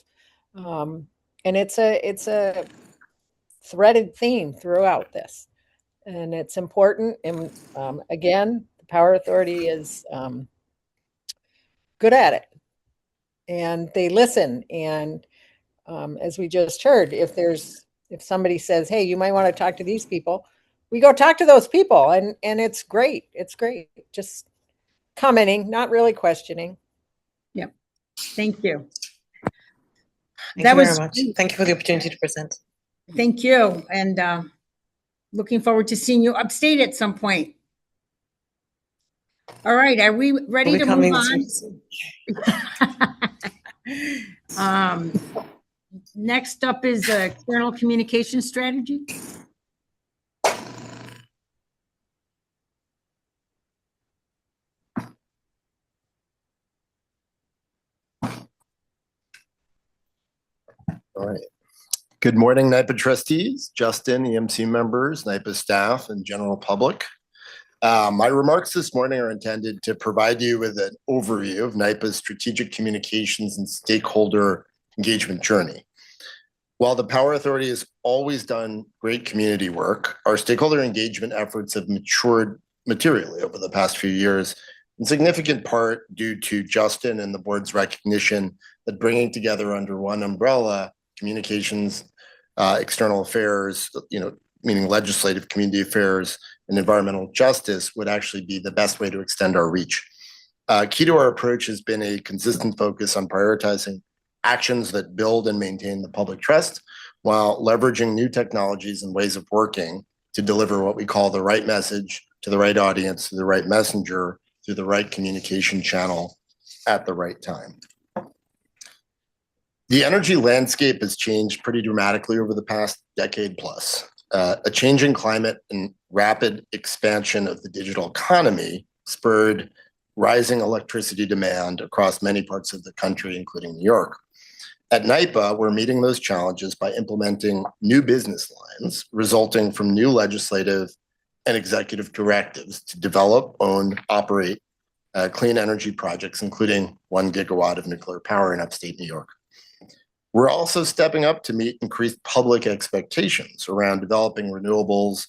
and it's a threaded theme throughout this, and it's important. And again, the Power Authority is good at it, and they listen. And as we just heard, if somebody says, "Hey, you might want to talk to these people," we go talk to those people, and it's great. It's great. Just commenting, not really questioning. Yep. Thank you. Thank you very much. Thank you for the opportunity to present. Thank you. And looking forward to seeing you upstate at some point. All right. Are we ready to move on? Next up is external communication strategy. All right. Good morning, NYPA trustees, Justin, EMC members, NYPA staff, and general public. My remarks this morning are intended to provide you with an overview of NYPA's strategic communications and stakeholder engagement journey. While the Power Authority has always done great community work, our stakeholder engagement efforts have matured materially over the past few years, in significant part due to Justin and the board's recognition that bringing together under one umbrella communications, external affairs, meaning legislative, community affairs, and environmental justice would actually be the best way to extend our reach. Key to our approach has been a consistent focus on prioritizing actions that build and maintain the public trust while leveraging new technologies and ways of working to deliver what we call the right message to the right audience, to the right messenger, through the right communication channel at the right time. The energy landscape has changed pretty dramatically over the past decade plus. A changing climate and rapid expansion of the digital economy spurred rising electricity demand across many parts of the country, including New York. At NYPA, we're meeting those challenges by implementing new business lines resulting from new legislative and executive directives to develop, own, operate clean energy projects, including 1 gigawatt of nuclear power in upstate New York. We're also stepping up to meet increased public expectations around developing renewables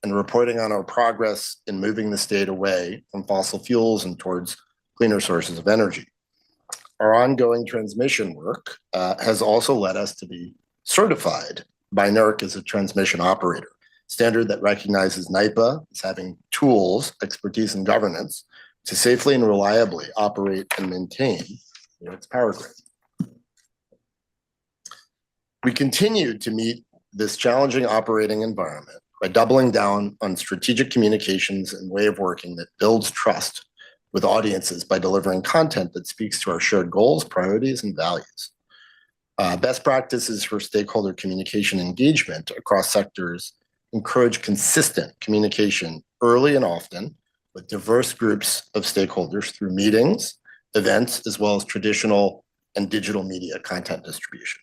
and reporting on our progress in moving the state away from fossil fuels and towards cleaner sources of energy. Our ongoing transmission work has also led us to be certified by NERC as a transmission operator, standard that recognizes NYPA as having tools, expertise, and governance to safely and reliably operate and maintain its power grid. We continue to meet this challenging operating environment by doubling down on strategic communications and way of working that builds trust with audiences by delivering content that speaks to our shared goals, priorities, and values. Best practices for stakeholder communication engagement across sectors encourage consistent communication early and often with diverse groups of stakeholders through meetings, events, as well as traditional and digital media content distribution.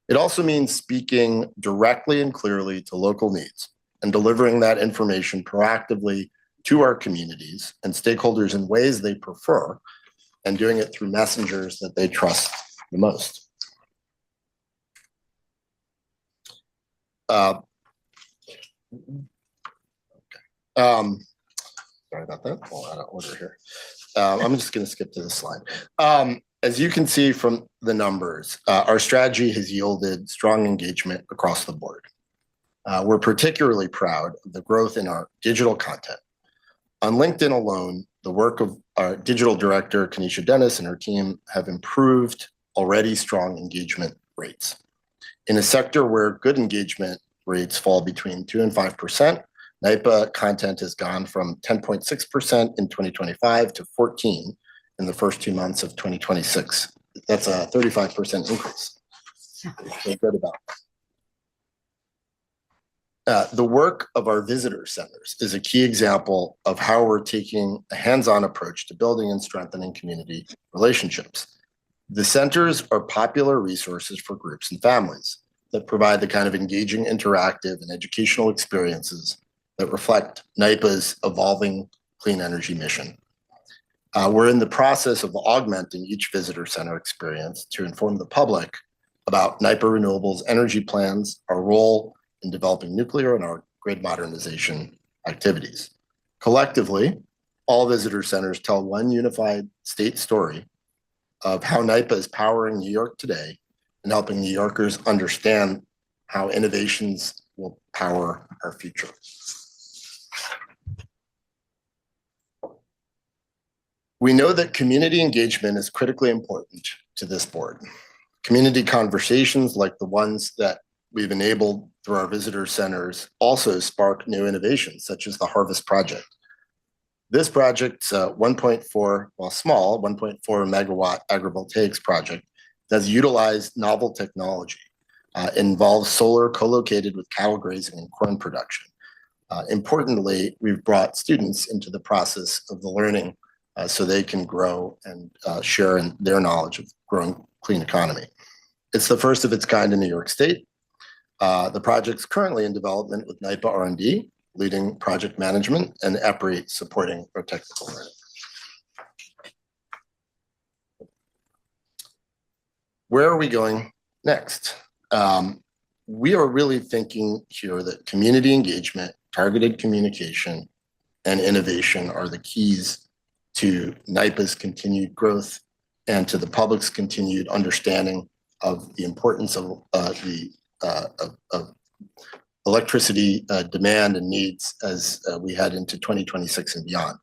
It also means speaking directly and clearly to local needs and delivering that information proactively to our communities and stakeholders in ways they prefer, and doing it through messengers that they trust the most. Sorry about that. All out of order here. I'm just going to skip to this slide. As you can see from the numbers, our strategy has yielded strong engagement across the board. We're particularly proud of the growth in our digital content. On LinkedIn alone, the work of our digital director, Kanisha Dennis, and her team have improved already strong engagement rates. In a sector where good engagement rates fall between 2 and 5%, NYPA content has gone from 10.6% in 2025 to 14% in the first 2 months of 2026. That's a 35% increase. Feel good about that. The work of our visitor centers is a key example of how we're taking a hands-on approach to building and strengthening community relationships. The centers are popular resources for groups and families that provide the kind of engaging, interactive, and educational experiences that reflect NYPA's evolving clean energy mission. We're in the process of augmenting each visitor center experience to inform the public about NYPA Renewables energy plans, our role in developing nuclear, and our grid modernization activities. Collectively, all visitor centers tell one unified state story of how NYPA is powering New York today and helping New Yorkers understand how innovations will power our future. We know that community engagement is critically important to this board. Community conversations like the ones that we've enabled through our visitor centers also spark new innovations, such as the Harvest Project. This project's 1.4, while small, 1.4 megawatt agrivoltaics project has utilized novel technology. Involves solar co-located with cattle grazing and corn production. Importantly, we've brought students into the process of the learning so they can grow and share in their knowledge of growing clean economy. It's the first of its kind in New York State. The project's currently in development with NYPA R&D, leading project management, and EPRI supporting our technical learning. Where are we going next? We are really thinking here that community engagement, targeted communication, and innovation are the keys to NYPA's continued growth and to the public's continued understanding of the importance of electricity demand and needs as we head into 2026 and beyond.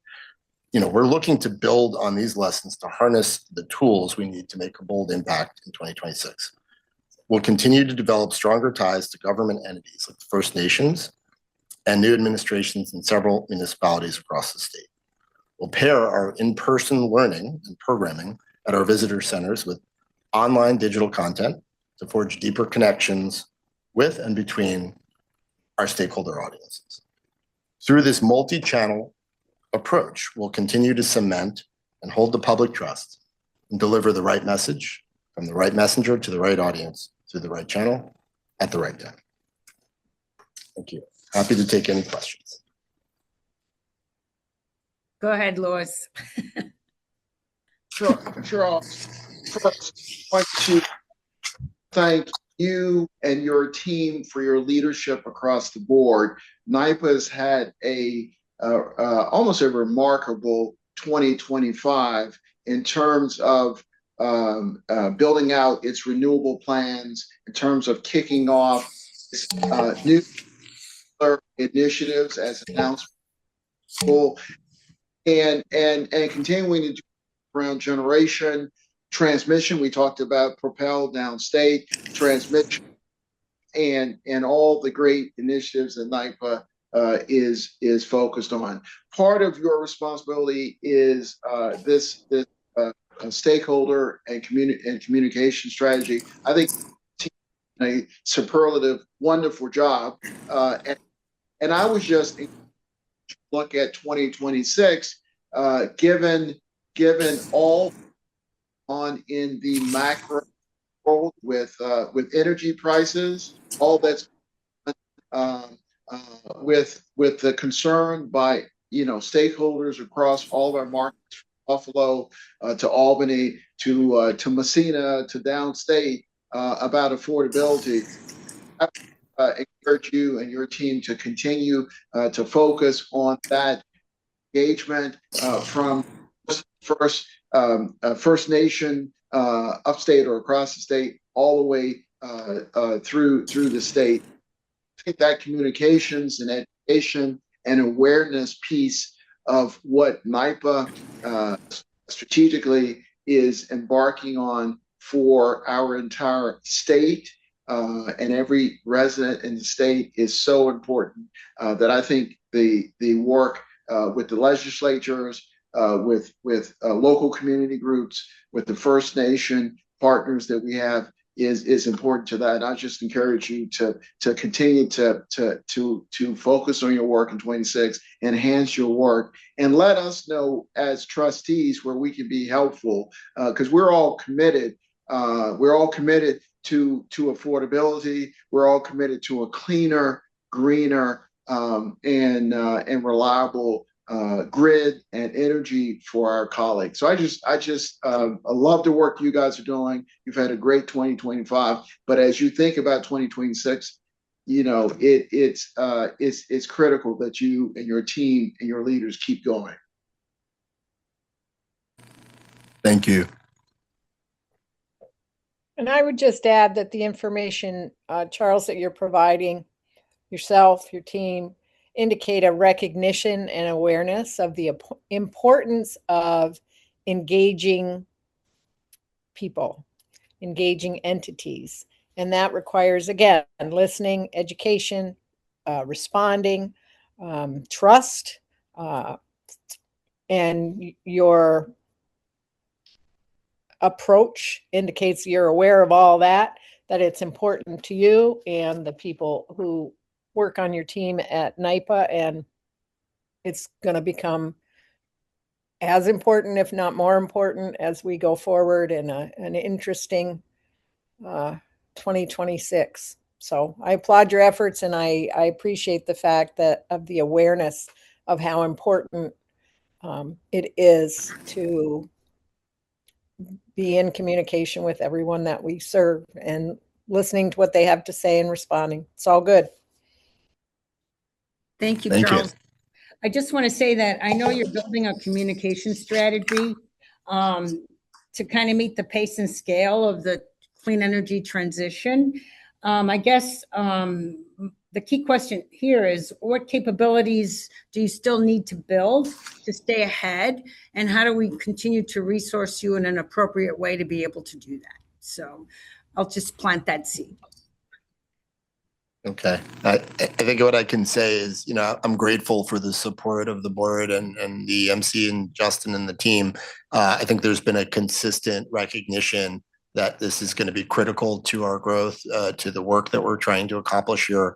We're looking to build on these lessons to harness the tools we need to make a bold impact in 2026. We'll continue to develop stronger ties to government entities like First Nations and new administrations in several municipalities across the state. We'll pair our in-person learning and programming at our visitor centers with online digital content to forge deeper connections with and between our stakeholder audiences. Through this multi-channel approach, we'll continue to cement and hold the public trust and deliver the right message from the right messenger to the right audience through the right channel at the right time. Thank you. Happy to take any questions. Go ahead, Louis. Sure. First, I want to thank you and your team for your leadership across the board. NYPA's had almost a remarkable 2025 in terms of building out its renewable plans, in terms of kicking off new initiatives as announced, and continuing to do around generation, transmission. We talked about Propel downstate, transmission, and all the great initiatives that NYPA is focused on. Part of your responsibility is this stakeholder and communication strategy. I think a superlative, wonderful job. And I was just look at 2026, given all on in the macro world with energy prices, all that's with the concern by stakeholders across all of our markets, from Buffalo to Albany to Messina to downstate about affordability. I encourage you and your team to continue to focus on that engagement from First Nation upstate or across the state, all the way through the state. I think that communications and education and awareness piece of what NYPA strategically is embarking on for our entire state and every resident in the state is so important that I think the work with the legislatures, with local community groups, with the First Nation partners that we have is important to that. And I just encourage you to continue to focus on your work in 26, enhance your work, and let us know as trustees where we can be helpful, because we're all committed. We're all committed to affordability. We're all committed to a cleaner, greener, and reliable grid and energy for our colleagues. So I love the work you guys are doing. You've had a great 2025, but as you think about 2026, it's critical that you and your team and your leaders keep going. Thank you. And I would just add that the information, Charles, that you're providing yourself, your team, indicate a recognition and awareness of the importance of engaging people, engaging entities. And that requires, again, listening, education, responding, trust, and your approach indicates you're aware of all that it's important to you and the people who work on your team at NYPA, and it's going to become as important, if not more important, as we go forward in an interesting 2026. So I applaud your efforts, and I appreciate the fact that of the awareness of how important it is to be in communication with everyone that we serve and listening to what they have to say and responding. It's all good. Thank you, Thank you. Charles. I just want to say that I know you're building a communication strategy to kind of meet the pace and scale of the clean energy transition. I guess the key question here is, what capabilities do you still need to build to stay ahead? And how do we continue to resource you in an appropriate way to be able to do that? So I'll just plant that seed. Okay. I think what I can say is, I'm grateful for the support of the board and the MC and Justin and the team. I think there's been a consistent recognition that this is going to be critical to our growth, to the work that we're trying to accomplish here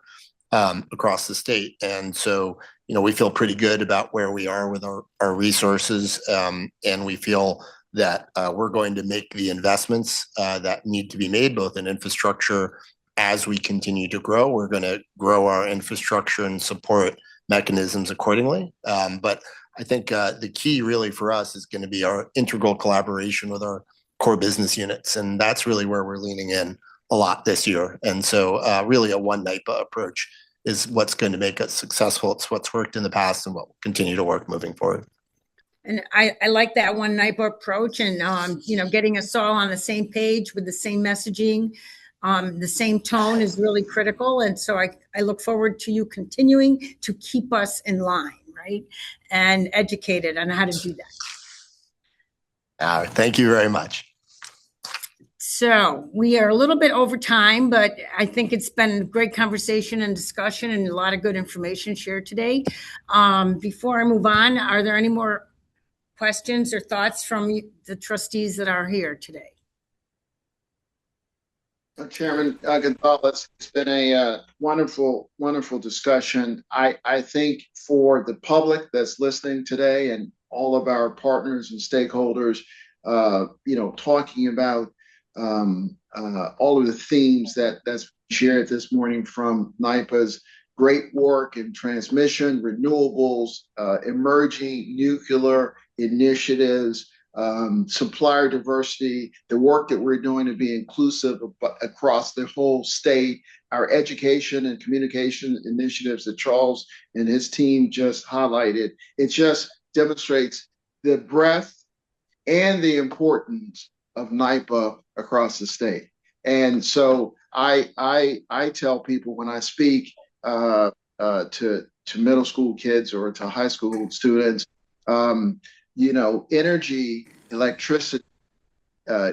across the state. And so, we feel pretty good about where we are with our resources. And we feel that we're going to make the investments that need to be made, both in infrastructure. As we continue to grow, we're going to grow our infrastructure and support mechanisms accordingly. But I think the key really for us is going to be our integral collaboration with our core business units. And that's really where we're leaning in a lot this year. And so really a one NYPA approach is what's going to make us successful. It's what's worked in the past and what will continue to work moving forward. And I like that one NYPA approach, and getting us all on the same page with the same messaging. The same tone is really critical. And so I look forward to you continuing to keep us in line, right? And educated on how to do that. Thank you very much. So we are a little bit over time, but I think it's been a great conversation and discussion and a lot of good information shared today. Before I move on, are there any more questions or thoughts from the trustees that are here today? Chairman Gonzalez, it's been a wonderful, wonderful discussion. I think for the public that's listening today and all of our partners and stakeholders, talking about all of the themes that's shared this morning from NYPA's great work in transmission, renewables, emerging nuclear initiatives, supplier diversity, the work that we're doing to be inclusive across the whole state, our education and communication initiatives that Charles and his team just highlighted. It just demonstrates the breadth and the importance of NYPA across the state. And so I tell people when I speak to middle school kids or to high school students, energy, electricity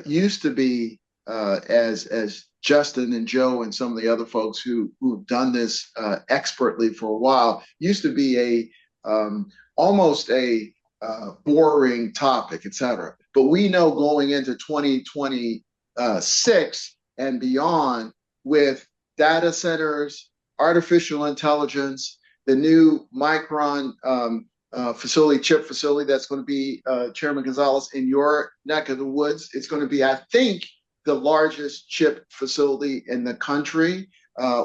used to be, as Justin and Joe and some of the other folks who've done this expertly for a while, used to be almost a boring topic, et cetera. But we know going into 2026 and beyond, with data centers, artificial intelligence, the new Micron chip facility that's going to be, Chairman Gonzalez, in your neck of the woods. It's going to be, I think, the largest chip facility in the country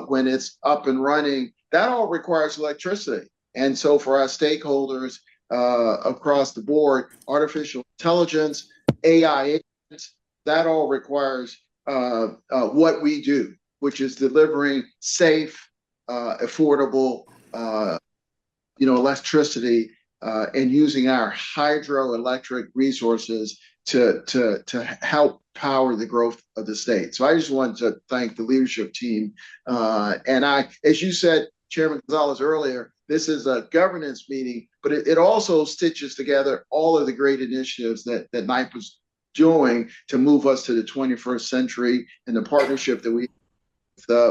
when it's up and running. That all requires electricity. And so for our stakeholders, across the board, artificial intelligence, AI agents, that all requires what we do, which is delivering safe, affordable, electricity and using our hydroelectric resources to help power the growth of the state. So I just wanted to thank the leadership team. And as you said, Chairman Gonzalez earlier, this is a governance meeting, but it also stitches together all of the great initiatives that NYPA's doing to move us to the 21st century, and the partnership that we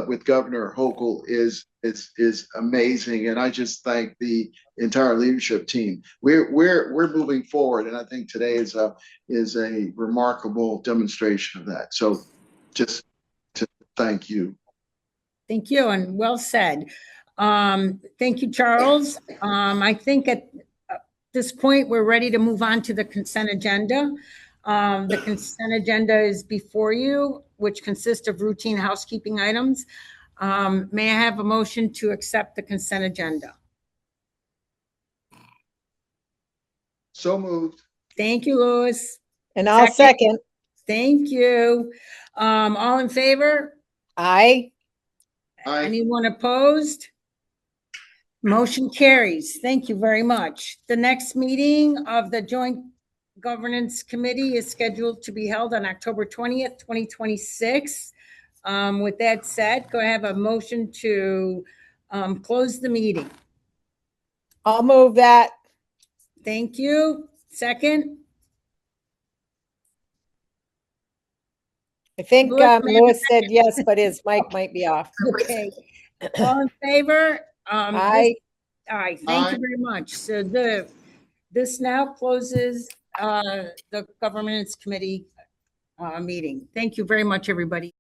with Governor Hochul is amazing, and I just thank the entire leadership team. We're moving forward, and I think today is a remarkable demonstration of that. So, just to thank you. Thank you, and well said. Thank you, Charles. I think at this point we're ready to move on to the consent agenda. The consent agenda is before you, which consists of routine housekeeping items. May I have a motion to accept the consent agenda? So moved. Thank you, Louis. And I'll second. Thank you. All in favor? Aye. Aye. Anyone opposed? Motion carries. Thank you very much. The next meeting of the Joint Governance Committee is scheduled to be held on October 20th, 2026. With that said, go have a motion to close the meeting. I'll move that. Thank you. Second? I think Louis, may I have a Louis said yes, but his mic might be off. Okay. All in favor? Aye. Aye. Thank you very much. So this now closes the Governance Committee meeting. Thank you very much, everybody.